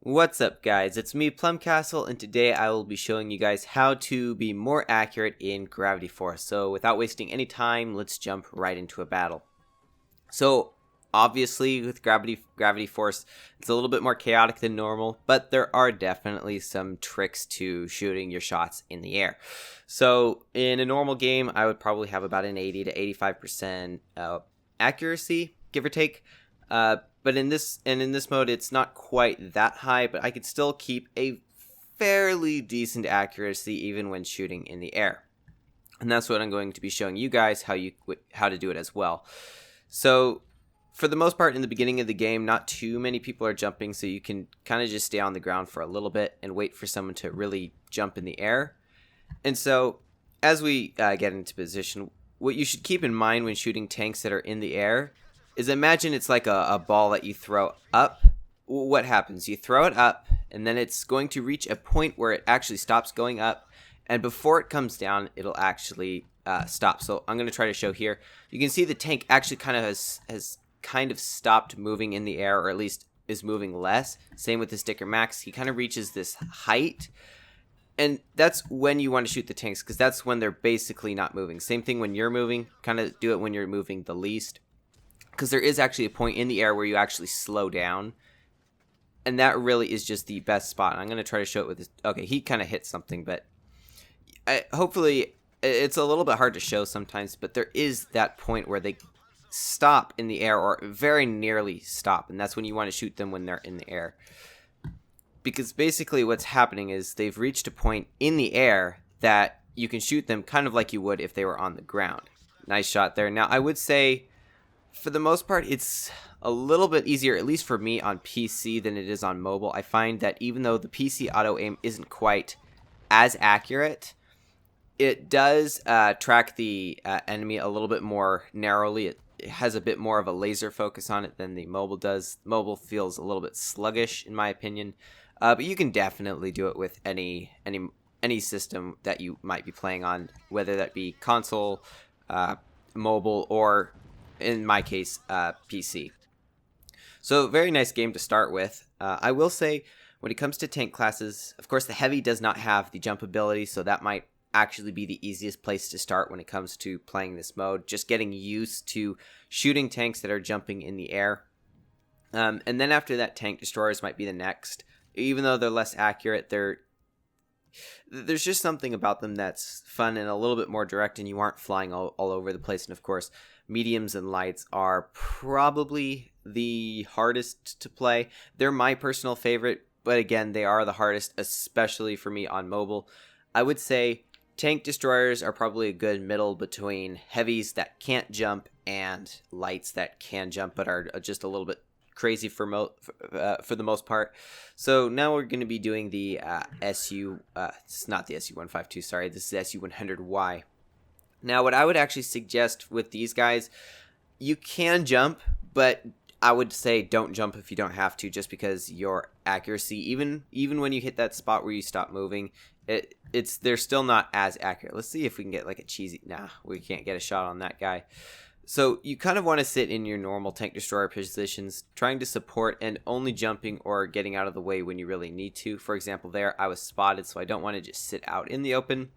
What's up guys, it's me Plumcastle, and today I will be showing you guys how to be more accurate in Gravity Force. So without wasting any time, let's jump right into a battle. So obviously with Gravity Force, it's a little bit more chaotic than normal, but there are definitely some tricks to shooting your shots in the air. So in a normal game, I would probably have about an 80 to 85% accuracy, give or take. But in this mode, it's not quite that high, but I could still keep a fairly decent accuracy even when shooting in the air. And that's what I'm going to be showing you guys how to do it as well. So for the most part in the beginning of the game, not too many people are jumping, so you can kind of just stay on the ground for a little bit and wait for someone to really jump in the air. And so as we get into position, what you should keep in mind when shooting tanks that are in the air is imagine it's like a ball that you throw up. What happens? You throw it up, and then it's going to reach a point where it actually stops going up, and before it comes down, it'll actually stop. So I'm going to try to show here. You can see the tank actually kind of has kind of stopped moving in the air, or at least is moving less. Same with the Sticker Max. He kind of reaches this height, and that's when you want to shoot the tanks, because that's when they're basically not moving. Same thing when you're moving. Kind of do it when you're moving the least, because there is actually a point in the air where you actually slow down, and that really is just the best spot. And I'm going to try to show it with this. Okay, he kind of hit something, but hopefully it's a little bit hard to show sometimes, but there is that point where they stop in the air, or very nearly stop, and that's when you want to shoot them, when they're in the air. Because basically what's happening is they've reached a point in the air that you can shoot them kind of like you would if they were on the ground. Nice shot there. Now I would say, for the most part, it's a little bit easier, at least for me, on PC than it is on mobile. I find that even though the PC auto aim isn't quite as accurate, it does track the enemy a little bit more narrowly. It has a bit more of a laser focus on it than the mobile does. Mobile feels a little bit sluggish, in my opinion, but you can definitely do it with any system that you might be playing on, whether that be console, mobile, or in my case, PC. So very nice game to start with. I will say, when it comes to tank classes, of course the heavy does not have the jump ability, so that might actually be the easiest place to start when it comes to playing this mode. Just getting used to shooting tanks that are jumping in the air. And then after that, tank destroyers might be the next. Even though they're less accurate, there's just something about them that's fun and a little bit more direct, and you aren't flying all over the place. And of course, mediums and lights are probably the hardest to play. They're my personal favorite, but again, they are the hardest, especially for me on mobile. I would say tank destroyers are probably a good middle between heavies that can't jump and lights that can jump but are just a little bit crazy for the most part. So now we're going to be doing the SU. It's not the SU-152. Sorry, this is SU-100Y. Now, what I would actually suggest with these guys, you can jump, but I would say don't jump if you don't have to, just because your accuracy, even when you hit that spot where you stop moving, they're still not as accurate. Let's see if we can get like a cheesy. Nah, we can't get a shot on that guy. So you kind of want to sit in your normal tank destroyer positions, trying to support and only jumping or getting out of the way when you really need to. For example, there I was spotted, so I don't want to just sit out in the open.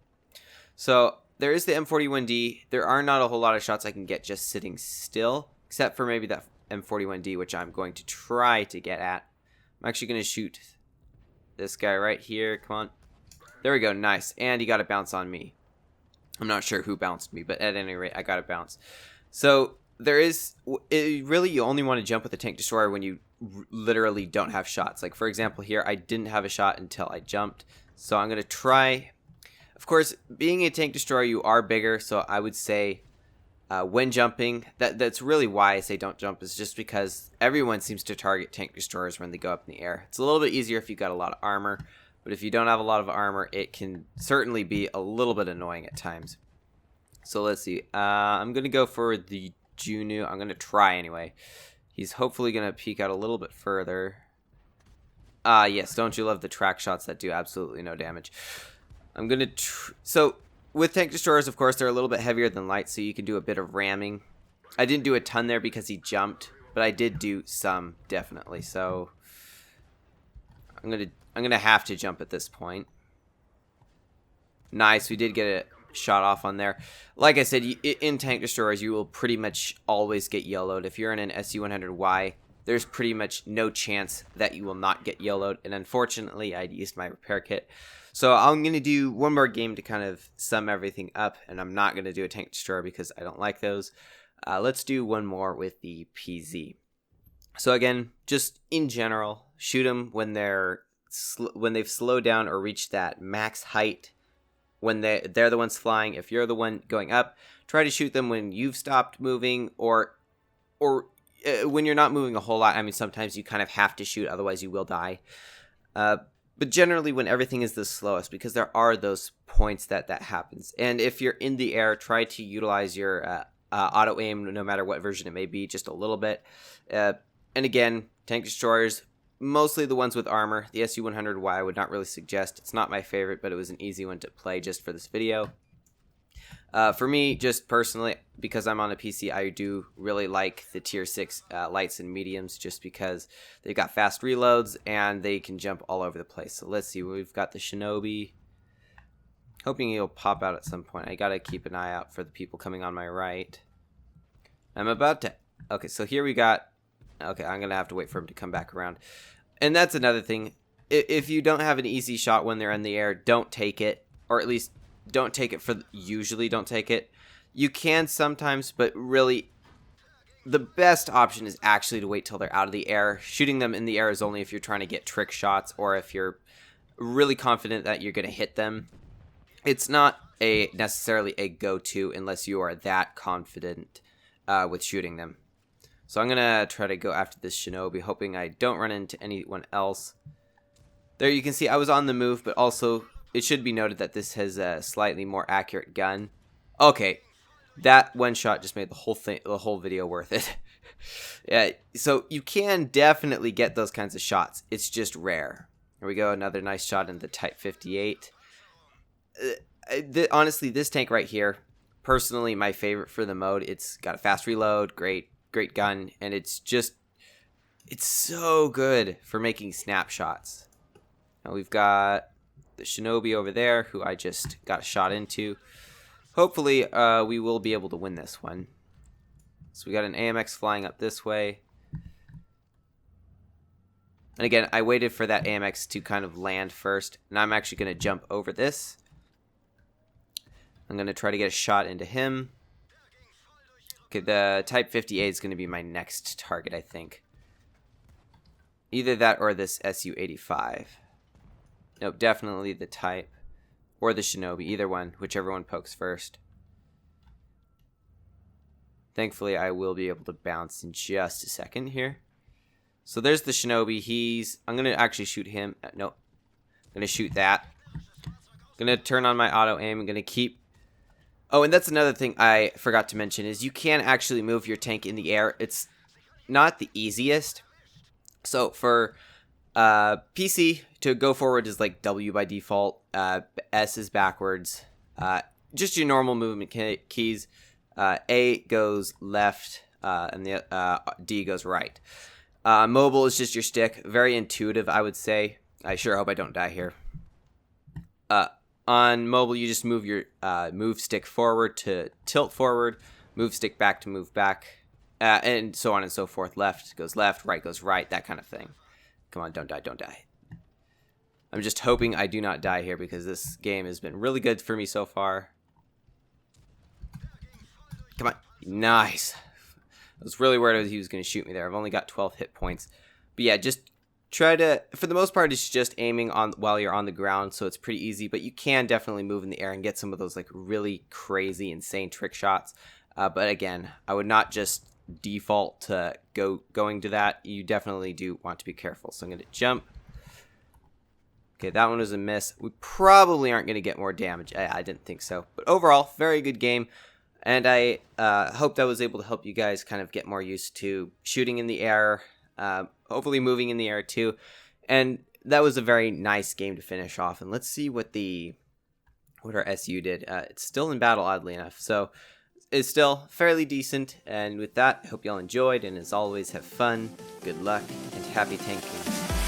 So there is the M41D. There are not a whole lot of shots I can get just sitting still, except for maybe that M41D, which I'm going to try to get at. I'm actually going to shoot this guy right here. Come on. There we go. Nice. And he got a bounce on me. I'm not sure who bounced me, but at any rate, I got a bounce. So really, you only want to jump with a tank destroyer when you literally don't have shots. Like, for example, here, I didn't have a shot until I jumped. So I'm going to try. Of course, being a tank destroyer, you are bigger. So I would say when jumping, that's really why I say don't jump, is just because everyone seems to target tank destroyers when they go up in the air. It's a little bit easier if you've got a lot of armor. But if you don't have a lot of armor, it can certainly be a little bit annoying at times. So let's see. I'm going to go for the Juno. I'm going to try anyway. He's hopefully going to peek out a little bit further. Yes, don't you love the track shots that do absolutely no damage. I'm going to... So with tank destroyers, of course, they're a little bit heavier than light, so you can do a bit of ramming. I didn't do a ton there because he jumped, but I did do some, definitely. So I'm gonna have to jump at this point. Nice, we did get a shot off on there. Like I said, in tank destroyers, you will pretty much always get YOLO'd. If you're in an SU-100Y, there's pretty much no chance that you will not get YOLO'd. And unfortunately, I used my repair kit. So I'm going to do one more game to kind of sum everything up. And I'm not going to do a tank destroyer because I don't like those. Let's do one more with the PZ. So again, just in general, shoot them when they've slowed down or reached that max height. When they're the ones flying. If you're the one going up, try to shoot them when you've stopped moving or when you're not moving a whole lot. I mean, sometimes you kind of have to shoot, otherwise you will die. But generally when everything is the slowest, because there are those points that happens. And if you're in the air, try to utilize your auto aim, no matter what version it may be, just a little bit. And again, tank destroyers, mostly the ones with armor. The SU-100Y I would not really suggest. It's not my favorite, but it was an easy one to play just for this video. For me, just personally, because I'm on a PC, I do really like the tier 6 lights and mediums just because they've got fast reloads and they can jump all over the place. So let's see, we've got the Shinobi. Hoping he'll pop out at some point. I gotta keep an eye out for the people coming on my right. I'm about to... Okay, so here we got... Okay, I'm going to have to wait for him to come back around. And that's another thing. If you don't have an easy shot when they're in the air, don't take it. Or at least don't take it for... Usually don't take it. You can sometimes, but really the best option is actually to wait till they're out of the air. Shooting them in the air is only if you're trying to get trick shots or if you're really confident that you're going to hit them. It's not necessarily a go-to unless you are that confident with shooting them. So I'm going to try to go after this Shinobi, hoping I don't run into anyone else. There you can see I was on the move, but also it should be noted that this has a slightly more accurate gun. Okay, that one shot just made the whole video worth it. Yeah, so you can definitely get those kinds of shots. It's just rare. Here we go, another nice shot in the Type 58. Honestly, this tank right here, personally my favorite for the mode. It's got a fast reload, great gun, and it's so good for making snapshots. Now we've got the Shinobi over there, who I just got a shot into. Hopefully we will be able to win this one. So we got an AMX flying up this way. And again, I waited for that AMX to kind of land first, and I'm actually going to jump over this. I'm going to try to get a shot into him. Okay, the Type 58 is going to be my next target, I think. Either that or this SU-85. Nope, definitely the Type. Or the Shinobi, either one, whichever one pokes first. Thankfully, I will be able to bounce in just a second here. So there's the Shinobi. I'm going to actually shoot him. Nope. I'm going to shoot that. I'm going to turn on my auto aim. I'm going to keep... Oh, and that's another thing I forgot to mention is you can actually move your tank in the air. It's not the easiest. So for PC, to go forward is like W by default. S is backwards. Just your normal movement keys. A goes left, and the D goes right. Mobile is just your stick. Very intuitive, I would say. I sure hope I don't die here. On mobile, you just move your move stick forward to tilt forward, move stick back to move back, and so on and so forth. Left goes left, right goes right, that kind of thing. Come on, don't die, don't die. I'm just hoping I do not die here because this game has been really good for me so far. Come on. Nice. I was really worried he was going to shoot me there. I've only got 12 hit points. But yeah, just try to, for the most part, it's just aiming on while you're on the ground, so it's pretty easy. But you can definitely move in the air and get some of those like really crazy, insane trick shots. But again, I would not just default to going to that. You definitely do want to be careful. So I'm going to jump. Okay, that one was a miss. We probably aren't going to get more damage. I didn't think so. But overall, very good game. And I hope I was able to help you guys kind of get more used to shooting in the air, hopefully moving in the air too. And that was a very nice game to finish off. And let's see what our SU did. It's still in battle, oddly enough. So it's still fairly decent. And with that, I hope y'all enjoyed. And as always, have fun, good luck, and happy tanking.